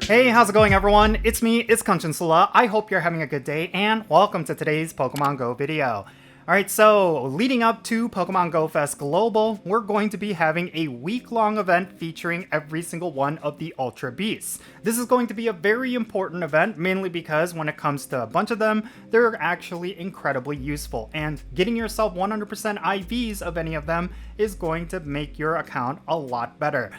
Hey, how's it going everyone? It's me, it's Jinsula. I hope you're having a good day and welcome to today's Pokemon Go video. Alright, so leading up to Pokemon GO Fest Global, we're going to be having a week-long event featuring every single one of the Ultra Beasts. This is going to be a very important event, mainly because when it comes to a bunch of them, they're actually incredibly useful, and getting yourself 100% IVs of any of them is going to make your account a lot better.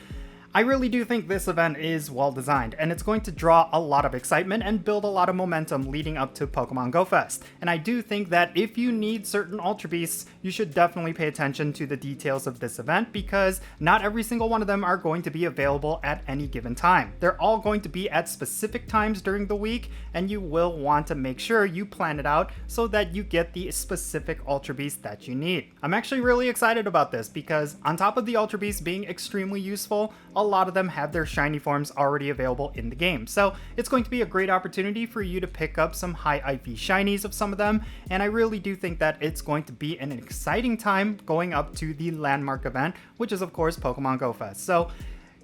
I really do think this event is well designed, and it's going to draw a lot of excitement and build a lot of momentum leading up to Pokemon GO Fest. And I do think that if you need certain Ultra Beasts, you should definitely pay attention to the details of this event, because not every single one of them are going to be available at any given time. They're all going to be at specific times during the week, and you will want to make sure you plan it out so that you get the specific Ultra Beast that you need. I'm actually really excited about this because on top of the Ultra Beasts being extremely useful, a lot of them have their shiny forms already available in the game. So it's going to be a great opportunity for you to pick up some high IV shinies of some of them, and I really do think that it's going to be an exciting time going up to the landmark event, which is of course Pokemon GO Fest. So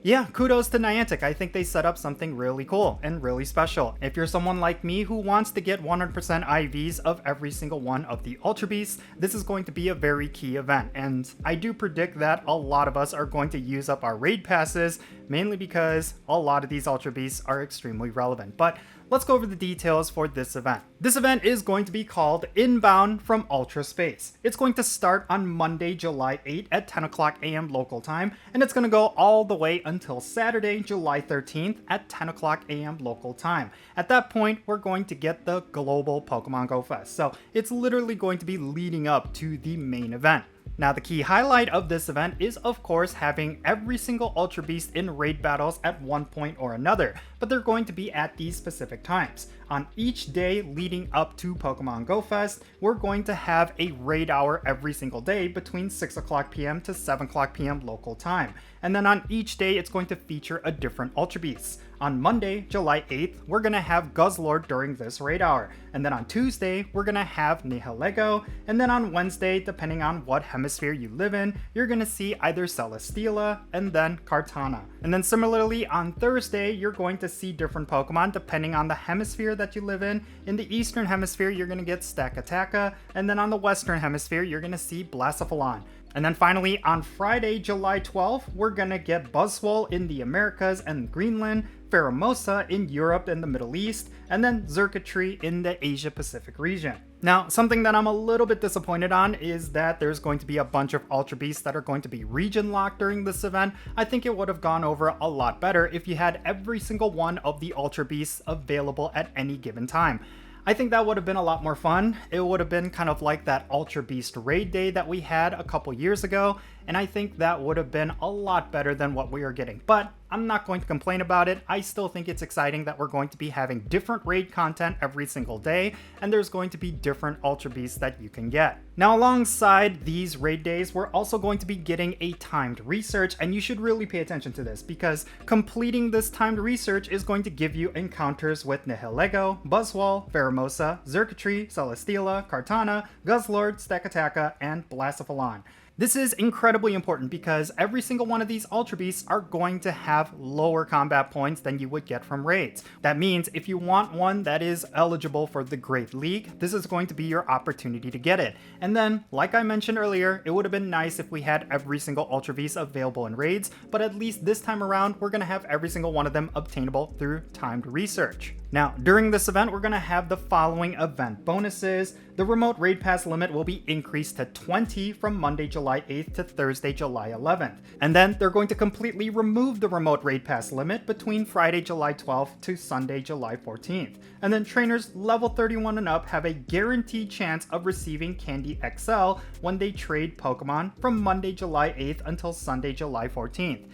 yeah, kudos to Niantic. I think they set up something really cool and really special. If you're someone like me who wants to get 100% IVs of every single one of the Ultra Beasts, this is going to be a very key event. And I do predict that a lot of us are going to use up our raid passes, mainly because a lot of these Ultra Beasts are extremely relevant. But let's go over the details for this event. This event is going to be called Inbound from Ultra Space. It's going to start on Monday, July 8th at 10 o'clock a.m. local time, and it's going to go all the way until Saturday, July 13th at 10 o'clock a.m. local time. At that point, we're going to get the global Pokemon GO Fest, so it's literally going to be leading up to the main event. Now, the key highlight of this event is of course having every single Ultra Beast in raid battles at one point or another, but they're going to be at these specific times. On each day leading up to Pokemon GO Fest, we're going to have a raid hour every single day between 6 o'clock p.m. to 7 o'clock p.m. local time. And then on each day, it's going to feature a different Ultra Beast. On Monday, July 8th, we're going to have Guzzlord during this raid hour. And then on Tuesday, we're going to have Nihilego. And then on Wednesday, depending on what hemisphere you live in, you're going to see either Celesteela and then Kartana. And then similarly, on Thursday, you're going to see different Pokemon depending on the hemisphere that you live in. In the Eastern Hemisphere, you're going to get Stakataka. And then on the Western Hemisphere, you're going to see Blacephalon. And then finally, on Friday, July 12th, we're gonna get Buzzwole in the Americas and Greenland, Pheromosa in Europe and the Middle East, and then Xurkitree in the Asia Pacific region. Now, something that I'm a little bit disappointed on is that there's going to be a bunch of Ultra Beasts that are going to be region locked during this event. I think it would have gone over a lot better if you had every single one of the Ultra Beasts available at any given time. I think that would have been a lot more fun. It would have been kind of like that Ultra Beast raid day that we had a couple years ago, and I think that would have been a lot better than what we are getting. But I'm not going to complain about it. I still think it's exciting that we're going to be having different raid content every single day, and there's going to be different Ultra Beasts that you can get. Now, alongside these raid days, we're also going to be getting a timed research, and you should really pay attention to this because completing this timed research is going to give you encounters with Nihilego, Buzzwole, Pheromosa, Xurkitree, Celesteela, Kartana, Guzzlord, Stakataka, and Blacephalon. This is incredibly important because every single one of these Ultra Beasts are going to have lower combat points than you would get from raids. That means if you want one that is eligible for the Great League, this is going to be your opportunity to get it. And then, like I mentioned earlier, it would have been nice if we had every single Ultra Beast available in raids, but at least this time around, we're going to have every single one of them obtainable through timed research. Now, during this event, we're going to have the following event bonuses. The remote raid pass limit will be increased to 20 from Monday, July 8th to Thursday, July 11th. And then they're going to completely remove the remote raid pass limit between Friday, July 12th to Sunday, July 14th. And then trainers level 31 and up have a guaranteed chance of receiving Candy XL when they trade Pokemon from Monday, July 8th until Sunday, July 14th.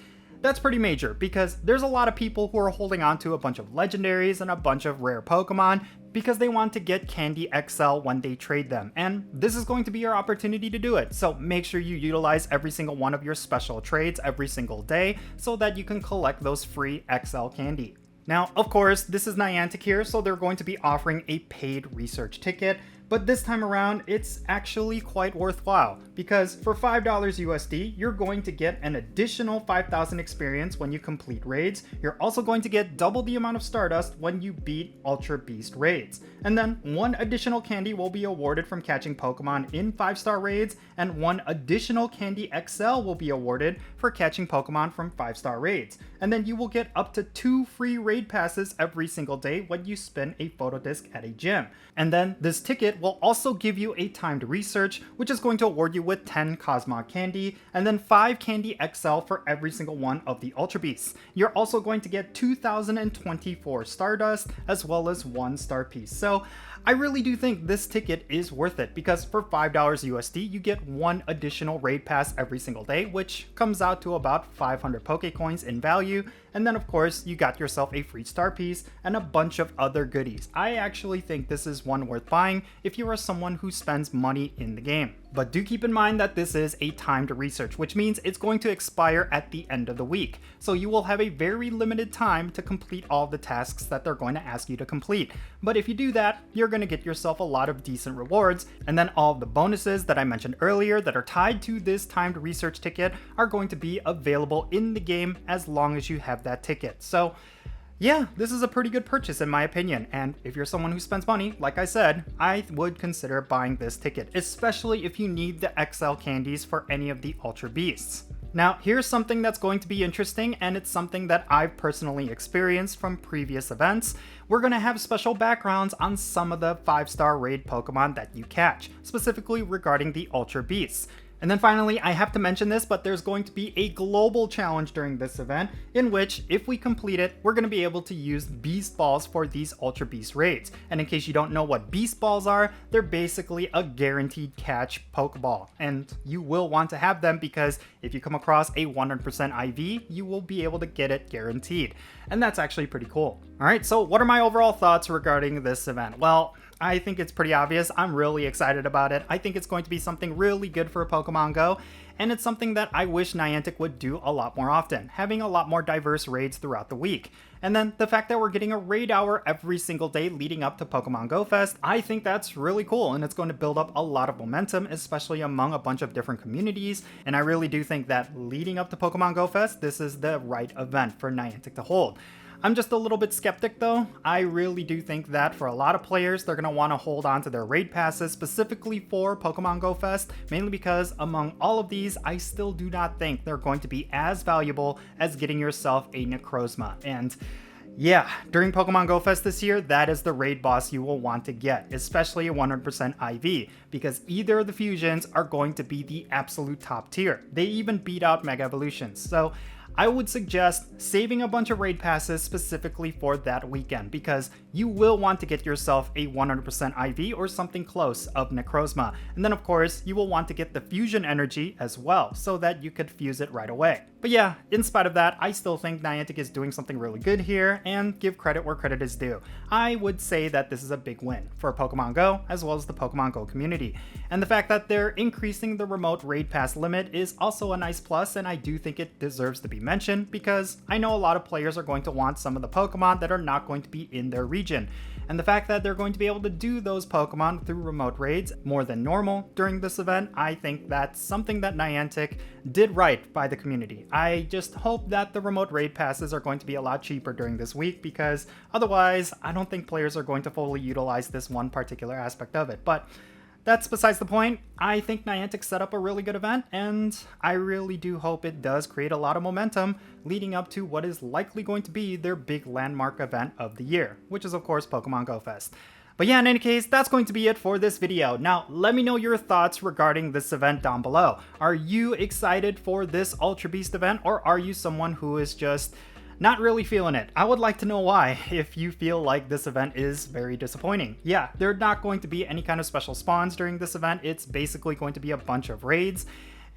That's pretty major because there's a lot of people who are holding on to a bunch of legendaries and a bunch of rare Pokemon because they want to get Candy XL when they trade them, and this is going to be your opportunity to do it. So make sure you utilize every single one of your special trades every single day so that you can collect those free XL candy. Now, of course, this is Niantic here, so they're going to be offering a paid research ticket, But this time around, it's actually quite worthwhile, because for $5 USD, you're going to get an additional 5,000 experience when you complete raids. You're also going to get double the amount of Stardust when you beat Ultra Beast raids. And then 1 additional candy will be awarded from catching Pokemon in 5-star raids, and 1 additional candy XL will be awarded for catching Pokemon from 5-star raids. And then you will get up to 2 free raid passes every single day when you spin a photo disc at a gym. And then this ticket will also give you a timed research, which is going to award you with 10 Cosmog candy, and then 5 candy XL for every single one of the Ultra Beasts. You're also going to get 2,024 Stardust, as well as 1 star piece. So I really do think this ticket is worth it, because for $5 USD, you get 1 additional raid pass every single day, which comes out to about 500 Pokecoins in value. And then of course, you got yourself a free star piece and a bunch of other goodies. I actually think this is one worth buying if you are someone who spends money in the game. But do keep in mind that this is a timed research, which means it's going to expire at the end of the week. So you will have a very limited time to complete all the tasks that they're going to ask you to complete. But if you do that, you're going to get yourself a lot of decent rewards, and then all of the bonuses that I mentioned earlier that are tied to this timed research ticket are going to be available in the game as long as you have that ticket. So yeah, this is a pretty good purchase in my opinion, and if you're someone who spends money, like I said, I would consider buying this ticket, especially if you need the XL candies for any of the Ultra Beasts. Now, here's something that's going to be interesting, and it's something that I've personally experienced from previous events. We're going to have special backgrounds on some of the 5-star raid Pokemon that you catch, specifically regarding the Ultra Beasts. And then finally, I have to mention this, but there's going to be a global challenge during this event, in which, if we complete it, we're going to be able to use Beast Balls for these Ultra Beast raids. And in case you don't know what Beast Balls are, they're basically a guaranteed catch Pokeball. And you will want to have them, because if you come across a 100% IV, you will be able to get it guaranteed. And that's actually pretty cool. Alright, so what are my overall thoughts regarding this event? Well, I think it's pretty obvious. I'm really excited about it. I think it's going to be something really good for Pokemon Go, and it's something that I wish Niantic would do a lot more often, having a lot more diverse raids throughout the week. And then the fact that we're getting a raid hour every single day leading up to Pokemon Go Fest, I think that's really cool, and it's going to build up a lot of momentum, especially among a bunch of different communities. And I really do think that leading up to Pokemon Go Fest, this is the right event for Niantic to hold. I'm just a little bit skeptic though. I really do think that for a lot of players, they're going to want to hold on to their raid passes specifically for Pokemon Go Fest, mainly because among all of these, I still do not think they're going to be as valuable as getting yourself a Necrozma. And yeah, during Pokemon Go Fest this year, that is the raid boss you will want to get, especially a 100% IV, because either of the fusions are going to be the absolute top tier. They even beat out Mega Evolutions. So I would suggest saving a bunch of raid passes specifically for that weekend, because you will want to get yourself a 100% IV or something close of Necrozma. And then of course, you will want to get the fusion energy as well, so that you could fuse it right away. But yeah, in spite of that, I still think Niantic is doing something really good here, and give credit where credit is due. I would say that this is a big win for Pokemon Go, as well as the Pokemon Go community. And the fact that they're increasing the remote raid pass limit is also a nice plus, and I do think it deserves to be mentioned, because I know a lot of players are going to want some of the Pokemon that are not going to be in their region. And the fact that they're going to be able to do those Pokemon through remote raids more than normal during this event, I think that's something that Niantic did right by the community. I just hope that the remote raid passes are going to be a lot cheaper during this week, because otherwise I don't think players are going to fully utilize this one particular aspect of it. But that's besides the point. I think Niantic set up a really good event, and I really do hope it does create a lot of momentum leading up to what is likely going to be their big landmark event of the year, which is of course Pokemon Go Fest. But yeah, in any case, that's going to be it for this video. Now, let me know your thoughts regarding this event down below. Are you excited for this Ultra Beast event, or are you someone who is just not really feeling it? I would like to know why, if you feel like this event is very disappointing. Yeah, there are not going to be any kind of special spawns during this event. It's basically going to be a bunch of raids,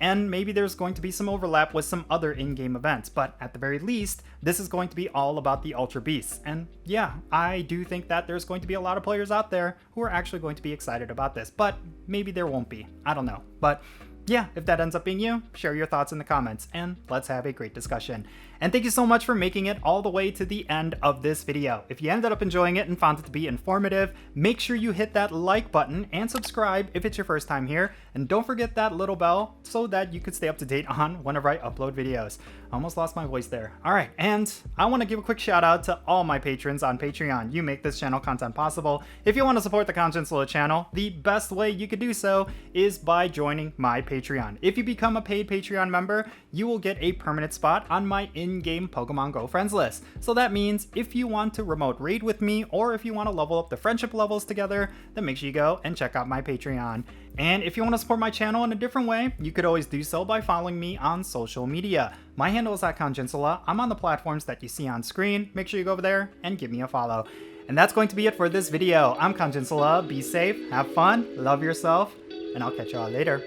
and maybe there's going to be some overlap with some other in-game events, but at the very least, this is going to be all about the Ultra Beasts. And yeah, I do think that there's going to be a lot of players out there who are actually going to be excited about this, but maybe there won't be. I don't know. But yeah, if that ends up being you, share your thoughts in the comments and let's have a great discussion. And thank you so much for making it all the way to the end of this video. If you ended up enjoying it and found it to be informative, make sure you hit that like button and subscribe if it's your first time here. And don't forget that little bell so that you could stay up to date on whenever I upload videos. I almost lost my voice there. All right, and I want to give a quick shout out to all my patrons on Patreon. You make this channel content possible. If you want to support the Jinsula channel, the best way you could do so is by joining my Patreon. If you become a paid Patreon member, you will get a permanent spot on my in-game Pokemon Go friends list. So that means if you want to remote raid with me or if you want to level up the friendship levels together, then make sure you go and check out my Patreon. And if you want to support my channel in a different way, you could always do so by following me on social media. My handle is @Jinsula. I'm on the platforms that you see on screen. Make sure you go over there and give me a follow. And that's going to be it for this video. I'm Jinsula. Be safe, have fun, love yourself, and I'll catch you all later.